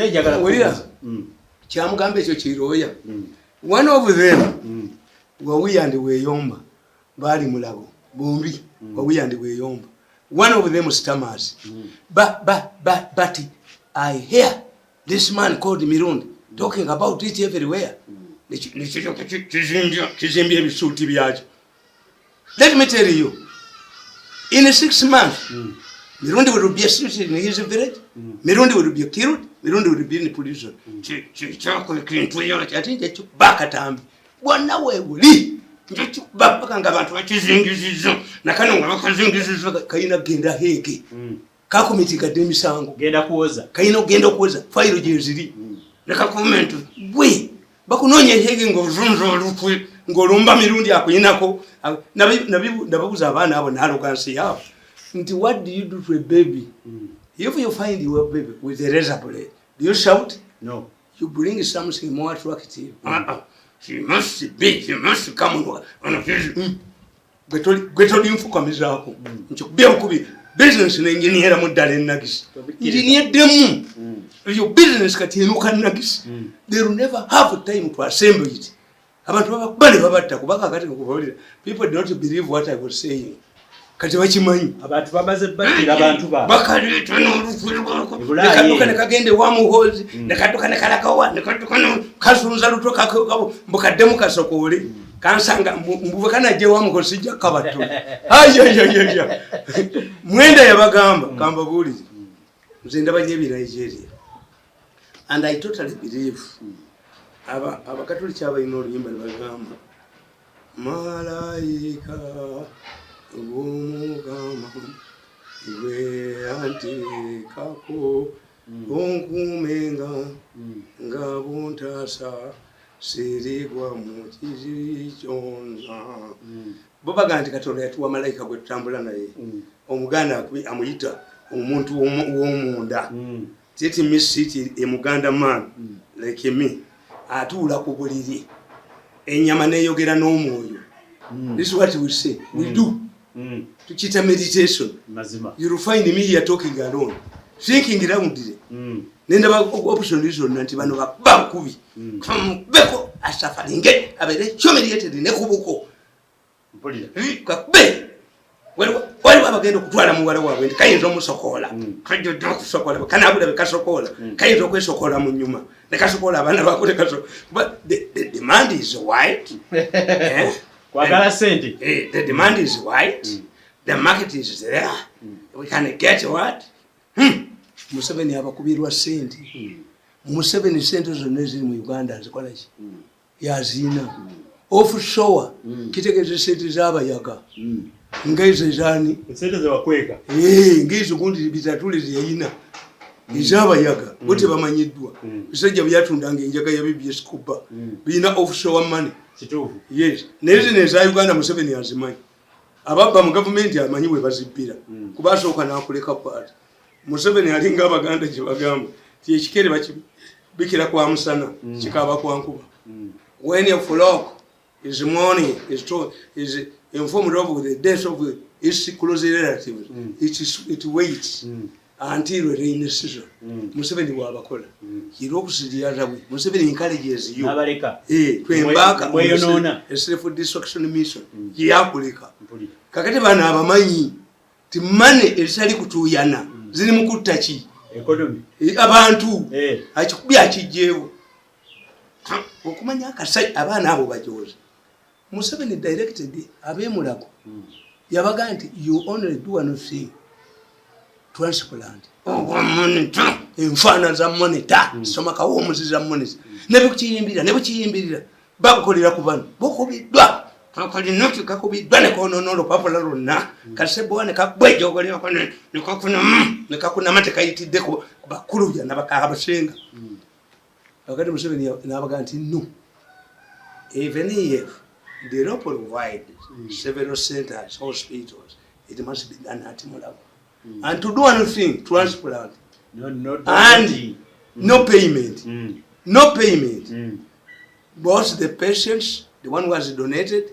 naye jagala kuwulira kyamugamba ekyo kiroya one of them Wawiya and Weyomba bali mulago bombi Wawiya and Weyomba one of them stammers but I hear this man called Mirundi talking about it everywhere kizimbye ebisuuti byakyo. Let me tell you, in 6 months Mirundi would be associated in his village. Mirundi would be killed. Mirundi would be in prison. I think they took back at him. One now we will leave. Back and Gavan, what is English? Nakano, Kaina Genda Heke. Kakumitika Demisango. Genda Koza. Kaino Genda Koza. 5 years. Nakakument. We. Bakunonya Hege goes Runzo, Gorumba Mirundi Aquinako. Nabuza Van have an arrogancy out. What do you do to a baby? If you find your baby with a razor blade, do you shout? No. You bring something more attractive. She must be, she must come on a vision. Get all the info comes out. Business and engineer Mudal Nuggies. Engineer them. Your business Katinuka Nuggies. They will never have time to assemble it. People don't believe what I was saying. Kati bakimanyi abantu babaze batira abantu ba bakali nekatuka nekagende wa muhozi nekatuka nekalakawa nekatuka kasunza lutoka kabo mbukadde kasokole kansanga mbuve kana je wa muhozi ja kabatu ayayayaya mwenda yabagamba kamba buli nzinda banyebira Nigeria and I totally believe abakatoliki abayina oluyimba bagamba malaika Umugama we antikako onkumenga ngabuntasa sirigwa mukiri kyonna bobaganti Katonda yatuwa malayika gwe tutambula naye omuganda amuyita omuntu w'omunda titi misiti emuganda man like me atula ku buliri enyama neyogera n'omwoyo. This is what we say we do. To chita meditation. Mazima. You will find me here talking alone. Thinking around it. Nenda ba option reason nanti bano ba kubi. From beko asafaringe abere humiliated ne kubuko. Mpulira. Ka be. Wali bagenda kutwala muwala wawe kayinzo musokola. Kajo dok sokola kana abule bekasokola. Kayinzo kwesokola mu nyuma. Ne kasokola abana bakule kaso. But the demand is white. The demand is white. The market is there. We can get what? Museveni abakubirwa senti. Museveni senti zonna ziri mu Uganda zikola ki? Yazina. Offshore. Kitegeze senti z'abayaga. Ngaizo zani? Senti zabakweka. Ngaizo gundi bitatuli ziyina. Iz'abayaga. Bote bamanyiddwa. Bisajja byatundanga enjaga ya BBS Kuba. Bina offshore money. Chitovu. Yes. Nezi neza Uganda Museveni azimanyi. Ababba mu government amanyi we bazibira. Kubasooka nakuleka kwati. Museveni alinga abaganda kibagamba. Ekikere bikira kwa musana kikaba kwa nkuba. When a flock is mourning is informed of the death of its close relatives, it waits until rainy season. Museveni wabakola. Hirokusidia rawe. Museveni encourages you. Nabaleka. Twembaka mweyonoona. Self destruction mission. Yakuleka. Kakati bana abamanyi ti money erisali kutuyana. Ziri mukutta ki? Economy. Abantu. Akikubi akijeewo. Okumanya akasai abana abo bajoza. Museveni directed abemulako. Yabaga nti you only do one thing. Transplant. Monitor. Infana za monitor. Soma kawo muziza monitor. Nebukiyimbirira. Bakukolera ku bano. Bokubiddwa. Kakali noki kakubiddwa ne konono papula lonna. Kasebo ne kabwejogolera ko ne kakuna mate kayitidde ko bakulu bya nabakabasenga. Akati Museveni nabaga nti no. Even if they don't provide several centers, hospitals, it must be done at Mulago. And to do anything, transplant. No payment. No payment. Both the patients, the one who has donated,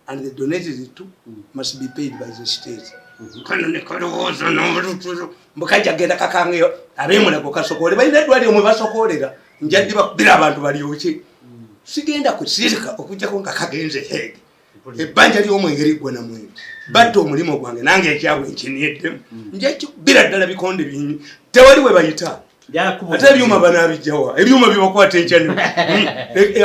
and the donated to, must be paid by the state. kano ne kalowooza n'olutulo mbukajja genda kakangeyo abemulago kasokole balina eddwaliro mwe basokolera njadde bakubira abantu balyoki sigenda kusirika okujjako nga kagenze hege ebbanja ly'omwenge liggwa na mwenge batta omulimu gwange nange ekyabwe nkiniyeddemu njakikubira ddala bikonde binyi tewali we bayita ate ebyuma banabijjawa ebyuma byebakwata enkyani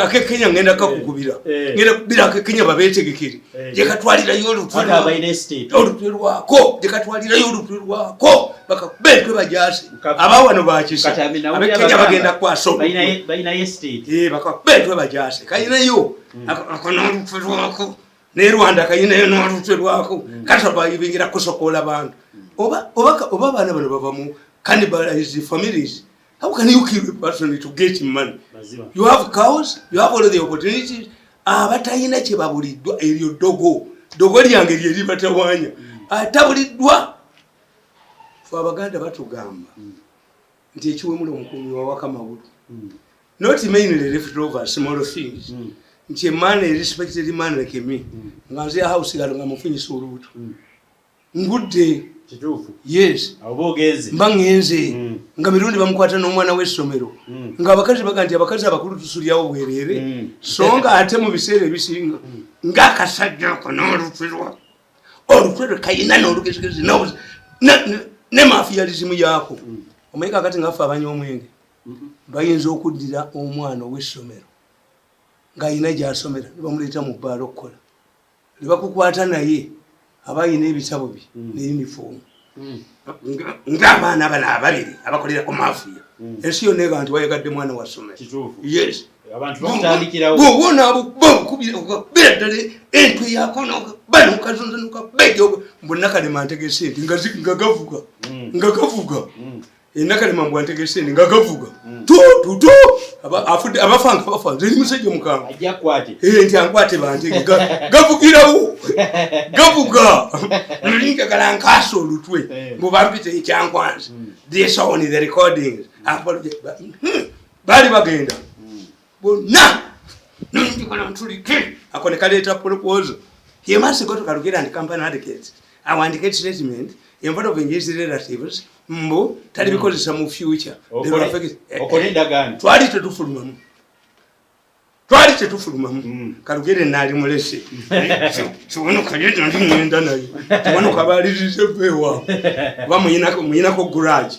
akekenya ngenda kakukubira ngenda kubira akekenya babeetegekere gyekatwalirayo olutwe lwako gyekatwalirayo olutwe lwako bakakuba entwe bajasi abawano bakisa abekenya bagenda kwasa bakakuba entwe bajasi kayinayo ako n'olutwe lwako ne Rwanda kayinayo n'olutwe lwako kasaba ibingira kusokola bantu oba bana bano babamu cannibalize families. How can you kill a person to get money? You have cows, you have all the opportunities. Batayina kyebabulidwa eryo dogo lyange lyeri batawanya atabulidwa fe Abaganda batugamba nti ekiwemula omukumi wa Wakamawulu not mainly left over small things nti a man a respected man like me nga nze house galo nga mufunyisa olubuto ngudde yes abogeze mbangenze nga mirundi bamukwata n'omwana w'essomero nga abakazi baga nti abakazi abakulu tusulyawo bwerere songa ate mu biseera ebisinga ng'akasajja ako n'olutwe kayina n'olugezigezi ne mafiyalizimu yaako omanyi kakati ngaffe abanya omwenge bayinza okuddira omwana ow'essomero ng'ayina gy'asomera ne bamuleeta mu bbaala okukola ne bakukwata naye abayina ebitabo bye ne uniform ng'abaana bano ababiri abakolera ku mafiya ensi yonna ega nti wayegadde mwana wa ssomero yes bwobona bokubira ddala entwe yaako bano mukazonza nokabejjo mbonnakalema ntegese nti nga gavuga enakalema mbw antegese nti nga gavuga tututu abafanga bafanze eri musajja mukanga nti ankwate bantege gavugirawo gavuga nolinkagala nkaasa olutwe mbubampite ekyankwanzi thesoni the recordings baali bagenda bonna nonjikola ntulike ako ne kaleeta proposal he must go to Kalugera and company advocates awandike statement involving his relatives mbo tali bikozesa mu future twali tetufulumamu Kalugera naali mulese kiwono kajejo ndi mwenda nayo kiwono kabalirize pewa bamuyinako garage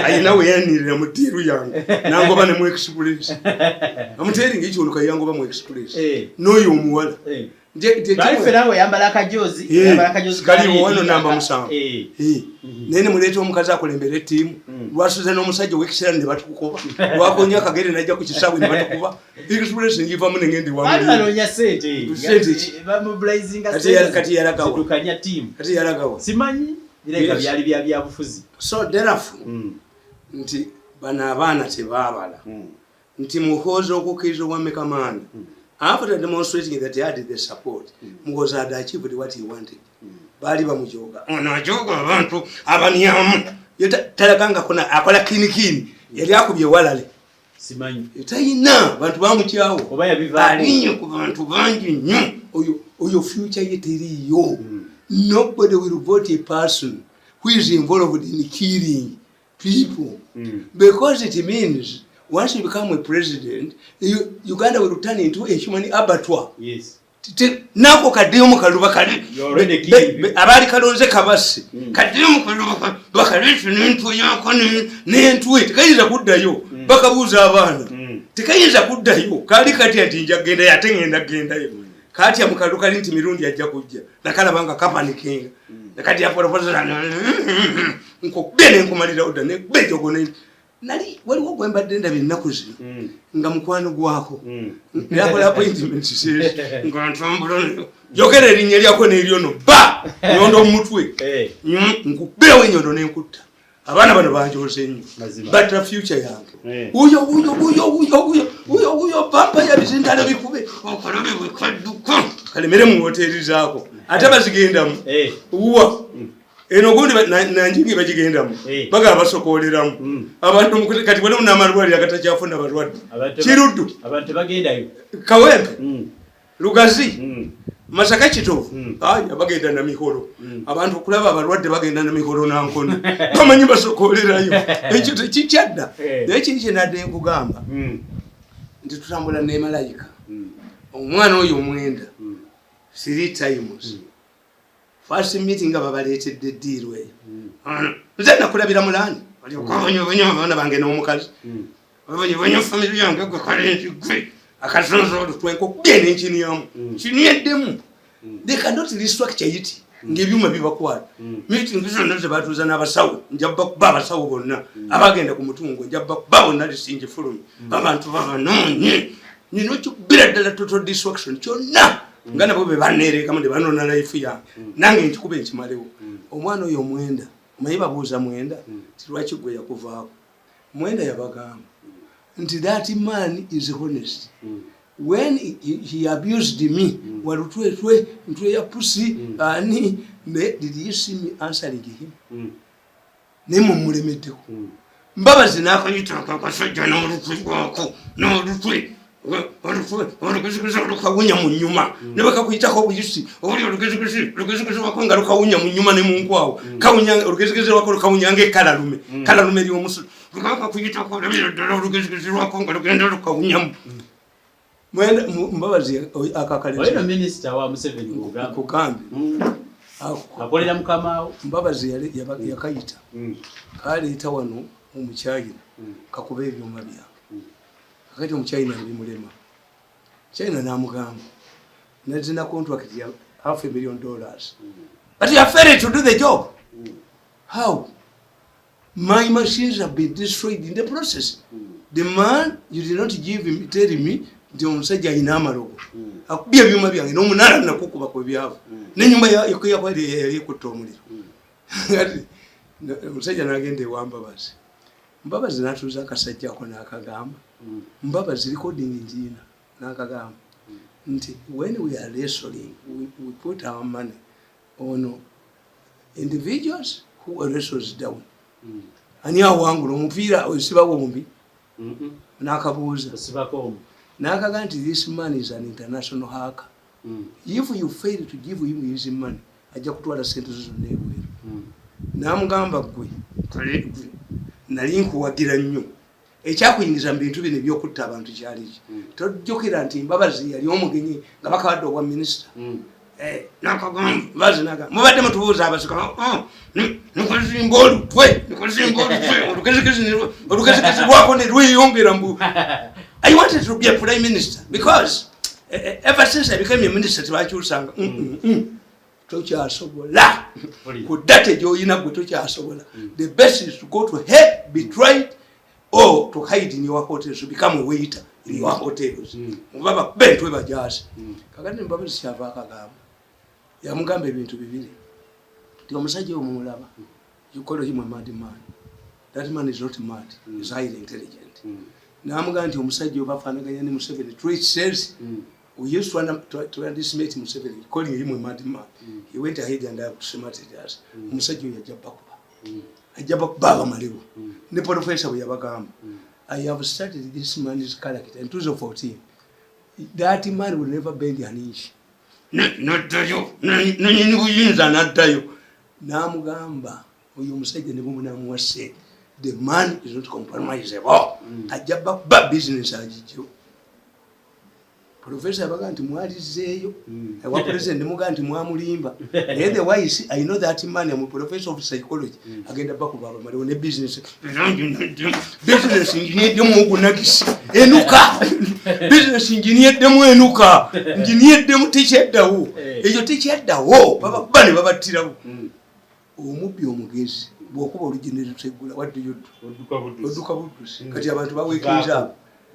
ayina weyanirira mutiru yange nangoba ne mu express amuteri ngikiwono kayangoba mu express noyo omuwala nawe yambala akajozi kali wano namba musanvu nene muleeta omukazi akulembera ettiimu lwasuza n'omusajja w'ekiseera ne batukukoba lwakonya akagere najja ku kisaawe ne batukuba express ngivamu ne ngendi kati yalagawa simanyi bireka byali byabufuzi so therefore nti bano abaana tebaabala nti muhoozi okukkiriza obwammekamanda after demonstrating that he had the support Muhoozi had achieved what he wanted bali bamujoga onajoga abantu abanyamu talakanga kuna akola klinikini yali akubye walale simanyi tayina bantu bamukyawo oba yabivaako alinyo ku bantu bangi nnyo oyo future ye teriyo nobody will vote a person who is involved in killing people because it means once you become a president, Uganda will turn into a human abattoir. Yes. Nako kadimu kaluba kali. Abali kalonze kabasi. Kadimu kaluba bakali n'entu yako n'entu tekayinza kuddayo. Bakabuuza abaana. Tekayinza kuddayo. Kali kati ati njagenda yatengenda gendayo. Kati ya mukalu kali nti mirundi ajja kujja. Nakala banga kapani kinga. Nakati ya proposal nko bene nkumalira oda ne bejo gone. Nali waliwo gwembadde ndabye ennaku zino nga mukwano gwako yakola appointment says nga ntambula jogera erinnya lyako n'eryono ba nyondo omutwe nkubirawo enyondo n'enkutta abaana bano banjooze nnyo batra future yange uyo pampa yabizindala bikube okolobe bwekadduka kalemere mu hoteri zaako ate bazigendamu uwa eno gundi nanjingi bajigendamu baga basokoleramu abantu kati bone munamalwali akatakyafuna balwadde kiruddu abantu bagendayo Kawempe Lugazi Masaka kitovu aya bagenda na mihoro abantu kulaba abalwadde bagenda na mihoro nankono bamanyi basokolerayo ekyo tekikyadda ekyo kinadde nkugamba nti tutambula ne malayika omwana oyo omwenda 3 times first meeting babaleetedde deal we nze nakulabira mulani waliokabanyobanyo abaana bange n'omukazi abanyobanyo family yange gwe kalenzi gwe akasonzo olutwenko kugenda enkini yamu kini yeddemu they cannot restructure it ng'ebyuma bibakwala meeting zonna ze batuuza n'abasawo njabba kuba abasawo bonna abagenda ku mutungo njabba kuba bonna lisingi fulumi abantu babanoonye nino kikubira ddala total destruction kyonna nga nabo be baneerekamu ne banoona life yange nange nkikuba enkimalewo omwana oyo omwenda omanyi babuuza mwenda tilwaki gwe yakuvaako mwenda yabagamba nti that man is honest when he abused me walutwetwe ntwe ya pusi ani did you see me answering him nemo mulemeddeko mbabazi nakayitaka akasajja n'olutweko n'olutwe olukawunya mu nyuma ne bakakuyitako obuyisi oli olugezigezi wako nga lukawunya mu nyuma ne mu nkwawo olugezigezi lwako lukawunyanga ekalalume kalalume ly'omusu lukakuyitako olugezigezi lwako nga lugenda lukawunyamu mbabazi akakaleno minisita wa Museveni kugambi akolera mukamawo mbabazi yakayita kaleeta wano omukyayina kakuba ebyuma byange kakati omukyayina nebimulema China namugamba nazina contract ya $500,000 but you are failed to do the job. How? My machines have been destroyed in the process. The man you did not give him telling me ndio omusajja ayina amalogo akubye ebyuma byange n'omunala nakukuba ku byavu n'ennyumba yali ekutta omuliro omusajja n'agenda ewambabazi mbabazi n'atuuza akasajja ako n'akagamba mbabazi recording njiina n'akagamba nti when we are wrestling we put our money on individuals who wrestles down ani awangula omupiira osiba wombi n'akabuuza Nakaga nti this man is an international hacker. If you fail to give him his money, ajja kutwala sente zo nebweru. Namugamba gwe nali nkuwagira nnyo ekyakuyingiza mu bintu bino ebyokutta abantu kyaliki tojjukira nti mbabazi yali omugenyi nga bakabadde obwa minisita nakagamba mbabazi naga mubadde mutubuuza abasika nikozimba olutwe olugezigezi lwako ne lweyongera mbu I wanted to be a prime minister because ever since I became a minister, tochasobola kudate joyina gwe tochasobola. The best is to go to hell, be tried, or to hide in your hotels, to become a waiter in your hotels. Mubaba bentwe bajasi. Kakati mbabazi kyava akagamba. Yamugamba ebintu bibiri. Ti omusajja omulaba. You call him a mad man. That man is not mad. He's highly intelligent. Namugamba nti omusajja obafaanaganya ne Museveni. Truth says we used to underestimate Museveni, calling him a mad man. He went ahead and outsmarted us. Omusajja oyo ajja bakuba. Ajja bakuba amalewo. Ne professor bwe yabagamba. I have studied this man's character in 2014. That man will never bend an inch. Naddayo. Nanyini buyinza naddayo. Namugamba oyo omusajja ne bumunamuwase. The man is not compromisable. Ajaba ba business ajijo. Professor abaga nti mwalizeeyo. Ewa president muga nti mwamulimba. Otherwise I know that man am a professor of psychology. Agenda baku baba mali one business. Business engineer demu ogunagisi. Enuka. Business engineer demu enuka. Engineer demu teacher dawo. Ejo teacher dawo. Baba bane babatirawo. Omubbi omugezi. Bwokuba original tegula what do you do oduka butusi kati abantu bawekinja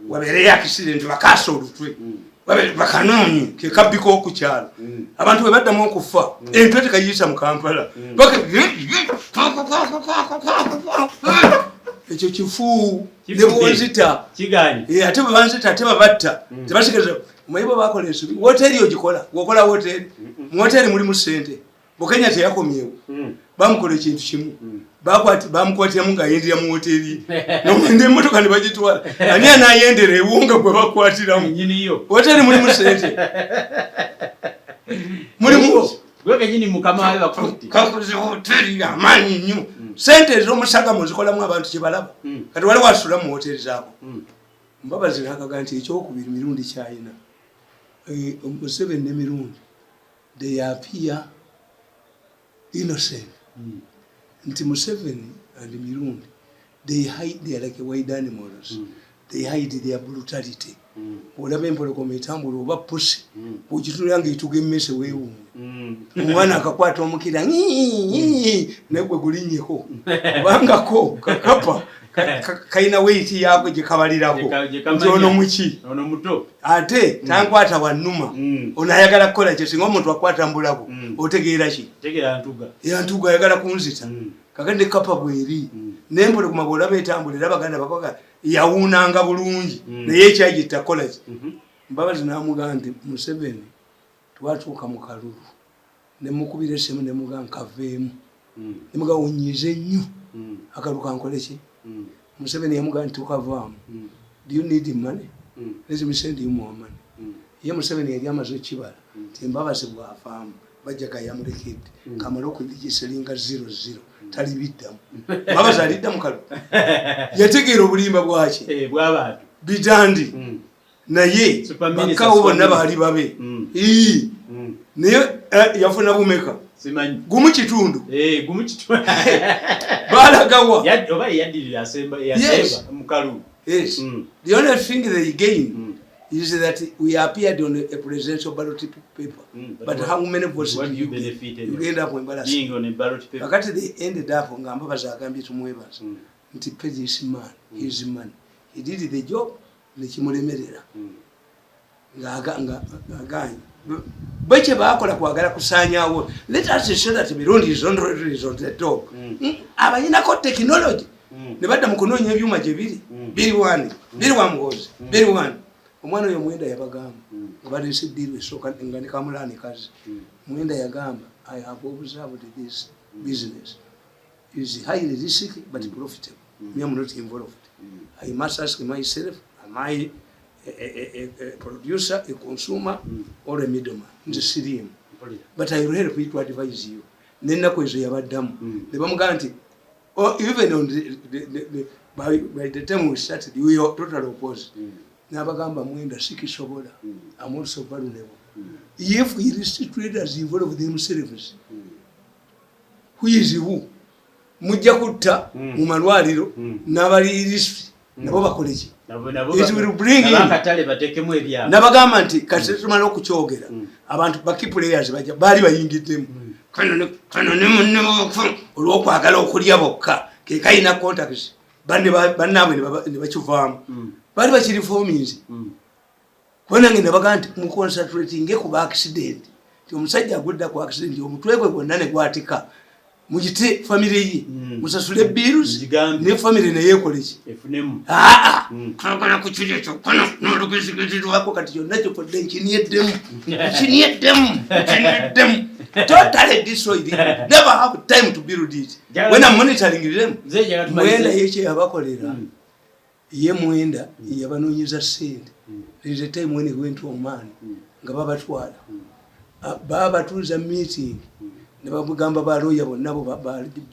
wabere accident bakaso olutwe babere bakanonyi ke kabiko okukyala abantu bebadda mu okufa entwete kayisa mu Kampala ekyo kifu nebonzita kiganye ate babanzita ate babatta tebasigaza omayibo bakola ensubi hoteli ogikola wokola hoteli mu hoteli muri mu sente bokenya teyakomyewo bamukola ekintu kimu bamukwatira mu ngayendera mu hoteli n'omwende emmotoka ne bagitwala ani anayendera ewunga gwe bakwatiramu hoteli mulimu sente mulimu gweke nyini mukama wawe bakuti kakuzi hoteli ya manyi nnyo sente ezomusaga muzikolamu abantu kibalaba kati wali wasula mu hoteli zaako mbabazi nakaga nti ekyokubiri mirundi kyayina Museveni ne mirundi they appear innocent nti Museveni and mirundi they hide their like wild animals they hide their brutality olaba empologoma etambula oba pusi bw'okitulira ng'etugemmese weewuunye omwana akakwata omukira nagwe gulinnyeko kubangako kakapa kayina weiti yako gye kabalirako nti ono muki ate tankwata wannuma ono ayagala kukola kye singa omuntu akwata mbulako otegeera ki yantuga ayagala kunzita kakande kapa bweri n'empologoma bw'olaba etambula era baganda bakoga yawuunanga bulungi naye ekyagitakola ki mbabazi n'amugamba nti Museveni twatuuka mu kalulu ne mukubira essimu ne mugamba kaveemu ne mugamba onyize nnyo akalu kankole ki Museveni yamugamba nti tukavaamu do you need money let me send you more money ye Museveni yali amaze okibala nti mbabazi bw'avaamu bajja gayamulekedde kamala okuligiseringa 00 tali biddamu mbabazi aliddamu kalu yategeera obulimba bwaki bw'abantu bitandi naye bakawo bonna baali babe naye yafuna bumeka gumu kitundu balagawa oba yadirira asemba mukalu yes the only thing they gain is that we appeared on a presidential ballot paper but how many votes do you benefited you end up being on a ballot paper akati they ended up ngamba bazagambye tumwebaza nti pay this man his man he did the job nekimulemerera ngaganye bache bakola kwagala kusanyawo let us show that mirundi is on the top abayina ko technology ne badda mu kunoonya ebyuma gye biri wamugozi biri wani omwana oyo mwenda yabagamba balese deal soka ngani kamulani kazi mwenda yagamba I have observed this business is highly risky but profitable me am not involved I must ask myself am I a producer, a consumer or a middleman in the city but I will help you to advise you nena kwezo yabaddamu ne bamugamba nti even on by the time we started we were totally opposed nabagamba mwenda sikisobola I'm also vulnerable if we restrict as involved themselves who is who mujja kutta mu malwaliro n'abali risk nabo bakoleki nabagamba nti kati tumala okukyogera abantu baki players baali bayingiddemu kano ne olw'okwagala okulya bokka ke kayina contacts bannaabwe ne bakivaamu baali bakiri fominzi kubona nge nabagamba nti muconcentratinge ku accident ti omusajja agudda ku accident omutwe gwe gwonna ne gwatika mujite family ye musasule bills ne family ne yekoleki efunemu kakana kuchirya chokana n'olugezigezirwako kati kyonna kyofodde nkiniyeddemu totally destroyed it. Never have time to build it when I'm monitoring them mwenda yeche yabakolera ye mwenda yabanoonyeza sente there is a time when he went to Oman nga babatwala babatuuza meeting ne babugamba baloya bonna bo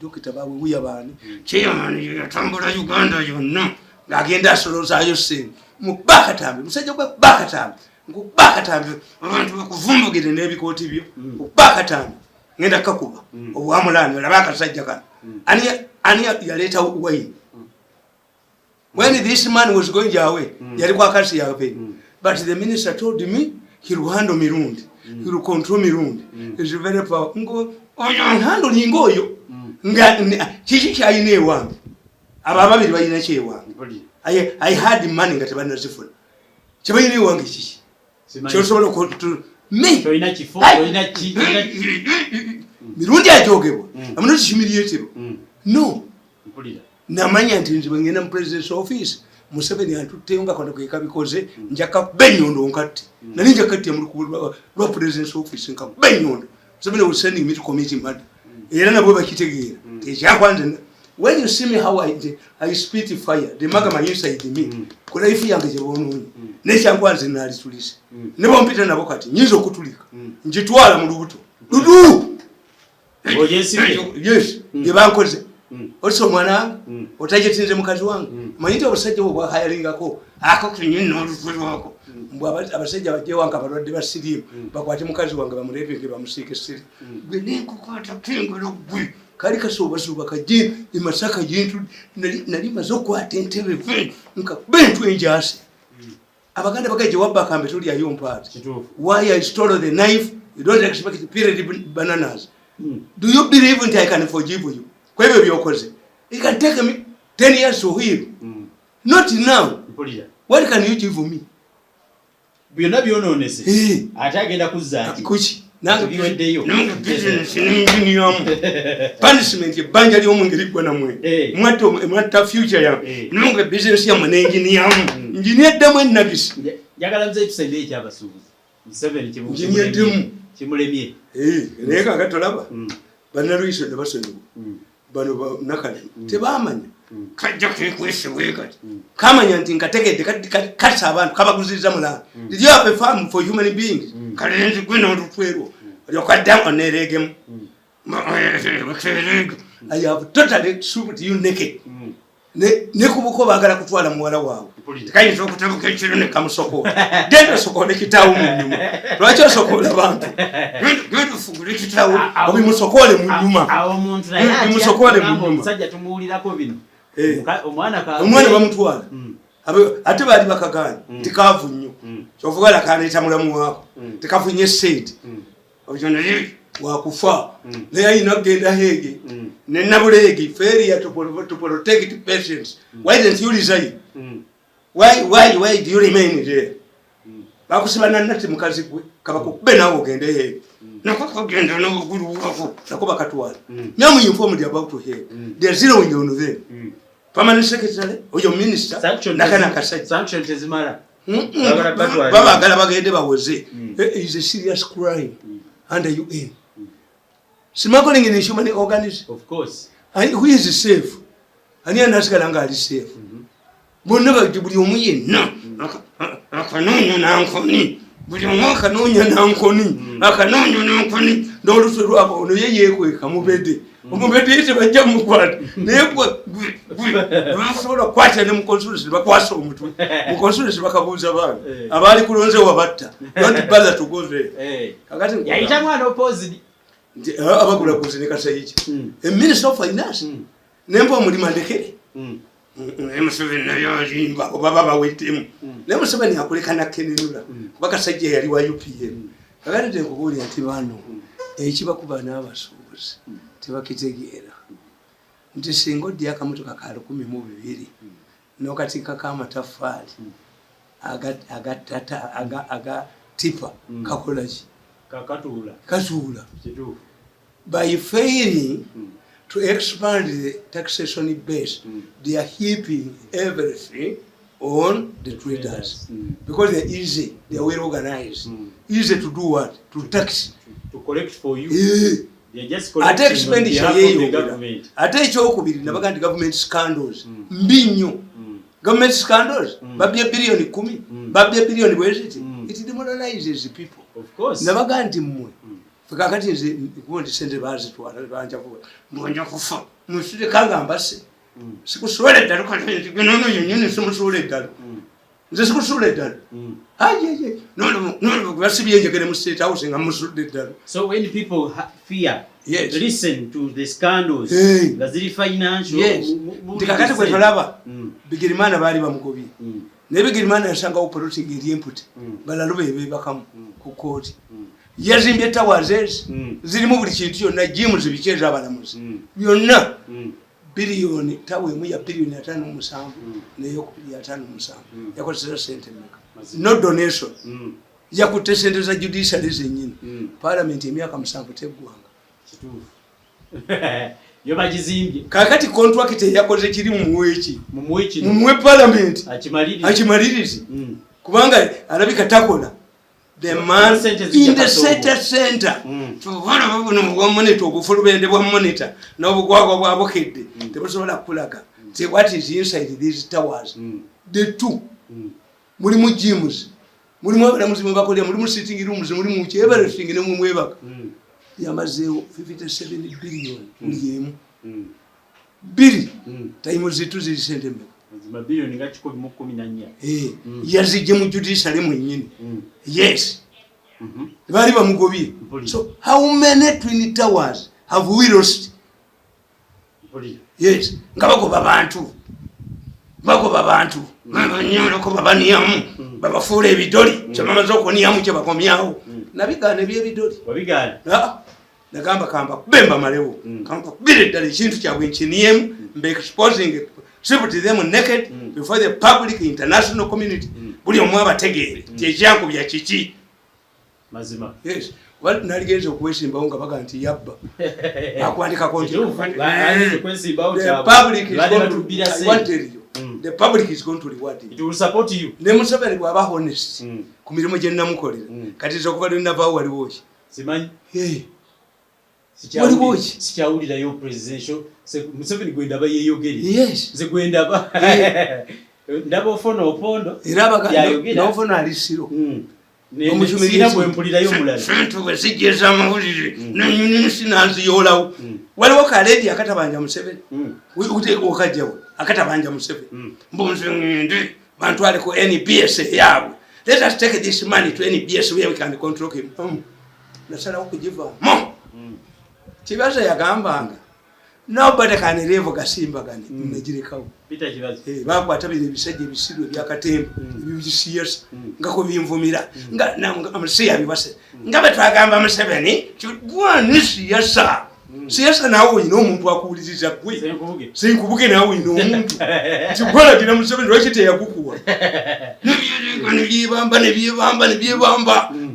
dokita bawe uyabani chairman yatambula Uganda yonna ngagenda asolozaayo sente mubakatambe musajja gwe bakatambe ngubakatambe abantu bakuvumbugire n'ebikooti byo ubakatambe ngenda kakuba obwamulani olaba akasajja kano ani yaleeta wine when this man was going away yali kwa kasi yawe but the minister told me he will handle mirundi he will control mirundi is very powerful ngo handle ningoyo kiki kyayina ewange aba babiri bayina kyewange I had money ngati banazifuna kibayina ewange kiki kyosobola me mirundi ajogebwa I'm not humiliated no namanya nti nzibe ngenda mu president's office Museveni antutteyo kono kweka bikoze njaka benyondo nkatti nali njakatti mu lukubu lwa president's office nka benyondo Museveni was sending me to committee mad era nabo bakitegeera ekyakwanze when you see me how I spit fire the magma inside me kuna ifu yange jebononye nekyangwanze nali tulise nebo mpita nabo kati nyizo okutulika njitwala mu lubuto dudu yes yebankoze also mwana otajetinze mukazi wangu manyite obusajja bwo bwahayalingako ako kinyino olufulu wako mbwa abasajja bajje wanka balwadde basirimu bakwate mukazi wange bamulebenge bamusike siri gwe nenkukwata kingolo gwe kali kasoba kaje imasaka jintu nali mazokwata entebe ve nka bentu enjase abaganda bagaje wabakambe tuli ayo mpati why I stole the knife you don't expect period bananas do you believe that I can forgive you kwa hivyo byokoze it can take me 10 years to heal not now what can you give me byonna byononese atagenda kuzzaaki kuki nange biweddeyo punishment ebanja ly'omungeri gwa namwe mwatta future ya nange business ya engineer engineer ennabisi njagala nze tusembeye ekyabasuubuzi Museveni kimulemye naye kakatolaba bannalwiso ne basonyiwa bano nakale tebamanya kajja kwekwesebwe kati kamanya nti nkategedde kati abantu kabaguziriza mulala did you have a farm for human beings kalenzi gwe n'olutwerwo olyokaddemu oneeregemu I have totally stripped you naked ne kubuko bagala kutwala muwala waabwe tekayinza okutabuka ekiro ne kamusokola genda sokola ekitaawo mu nnyuma lwaki osokola abantu genda ofugula ekitaawo obimusokole mu nnyuma awo omuntu naye bimusokole mu nnyuma omusajja tumuwulirako bino omwana bamutwala ate baali bakaganya tikaavu nnyo kyovugala kaneeta mulamu waako tekafunye sente obyo naye wakufa naye ayina okgenda Hege nenabuleegi failure to protect patients why didn't you resign why do you remain there bakusiba nannati mukazi gwe kabakube nawe ogende Hege nakokogenda n'obugulu bwako nako bakatwala now we informed about to Hege they are zeroing on them permanent secretary oyo minister nakana kasajja sanction tezimala babagala bagende bawoze is a serious crime under UN smuggling in a human organism of course and who is safe ani anasigala nga ali safe bonna buli omu yenna akanoonya nankoni buli omu akanoonya nankoni n'olutwe lwabo ono ye yeekweka mubedde omubedde ye tebajja mukwata naye basobola kukwata ne mukonsulesi bakwasa omutwe mukonsulesi bakabuuza baana abaali kulonze wabatta don't bother to go there kakati yayita mwana opposite abagula kuzi ne Kasayiki minister of finance nemba omulimu andekere Museveni nayo alimba oba bawetemu ne Museveni akulekana kenenula kuba Kasajja yali wa UPM kakati tekubuli ati bano ekibakuba n'abasuubuzi tebakitegeera nti singa odya akamotoka ka 12 n'okatika k'amataffaali aga tipa kakola ki katuula by failing to expand the taxation base they are heaping everything on the traders because they're easy, they're well organized, easy to do what? To tax, to collect for you. They're just collecting on behalf of the government. Ate ekyokubiri nabaga nti government scandals mbinyo government scandals babye billion 10 babye billion bweziti it demoralizes the people of course nabaga nti mmwe kakati nze kundi sente bazitwala banja kuba mbonja kufa musite kangamba se sikusole ddala kandi ginono nyonyine simusole ddala nze sikusole ddala aye no basibye njegere mu state house nga musule ddala. So when people fear listen to the scandals lazili financial ndikakati kwe falaba Bigirimana bali bamugobi ne Bigirimana yasanga operating eri input balalobe bebakamu ku court yazimbye towers zirimu buli kintu kyonna gyms bikyeza abalamuzi byonna billion tawe mu ya billion 5.7 neyo ku ya 5.7 yakozesa sente meka no donation yakutesendeza judiciary zenyine parliament emyaka 7 tegwanga yo bajizimbye kakati contract yakoze kiri mu mwe parliament achimalirizi kubanga alabika takola the man in the center tuvana bwa monitor okufulubende bwa monitor n'obugwagwa bwa bokedde tebusobola kulaga. See what is inside these towers. The two mulimu gyms mulimu abalamuzi mwe bakolera mulimu sitting rooms mulimu everything ne mumwebaka yamazeewo 57 billion muliyemu biri time zitu ziri sente mbe mabilioni nga 14 yazije mu judiciary mwennyini. Yes. Bali bamugobye. So how many twin towers have we lost? Yes. Ngabagoba bantu nyamuloko babaniyamu babafuula ebidoli kyamamaze okuniyamu kye bakomyawo nabigaana ebyebidoli wabigaana nagamba kamba kubemba malewo kamba kubire ddala ekintu kyabwe nkiniyemu mbe exposing to them naked before the public international community buli omu abategeere kyekyankubya kiki mazima. Yes. Wali naligenza okwesimbawo nga baga nti yabba akwandikako nti the public is going to reward you. It will support you. Ne Museveni bw'aba honest ku mirimu gye nnamukolera kati okuva lwe navaawo waliwo ki simanyi waliwo ki sikyawulirayo presidential Museveni gwe ndaba yeeyogere. Yes. Nze gwe ndaba ndaba ofona opondo era n'ofona ali siro omusumira bwe mpulirayo omulala ffentu bwe zijjeza amawulire nanyuninsi nanziyolawo waliwo kaledi akatabanja Museveni okajjawo akatabanja Museveni mbunzengende bantwaleko NBS yaabwe. Let us take this money to NBS where we can control him. Nasalawo kugivaamu kibazo yagambanga nobody can live gasimbagane negirekawo bakwata bino ebisajja ebisiru ebyakatemba ebibisiyasa nga kubinvumira nga amusiya bibase nga betwagamba Museveni kigwani siyasa nawe oyina omuntu akuwuliriza gwe senkubuge nawe oyina omuntu kikwalagira Museveni lwaki teyakukuwa nebyebamba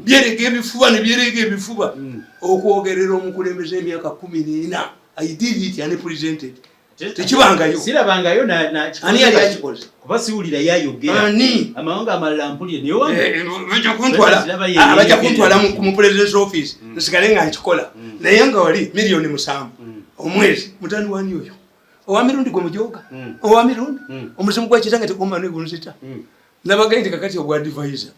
byerega ebifuba okwogerera omukulembeze emyaka 14 I did it and presented. Tekibangayo. Sirabangayo na ani yali akikoze. Kuba siwulira yayogera. Ani amawanga amalala mpulire niyo wange. Bajja kuntwala mu president's office. Nsigale nga nkikola. Naye nga wali milioni 7 omwezi mutani wani oyo. Owamirundi gwe mujoga. Owamirundi. Omuzimu gwa kitanga tekumana ne gunzita. Nabagende kakati obwa advisor.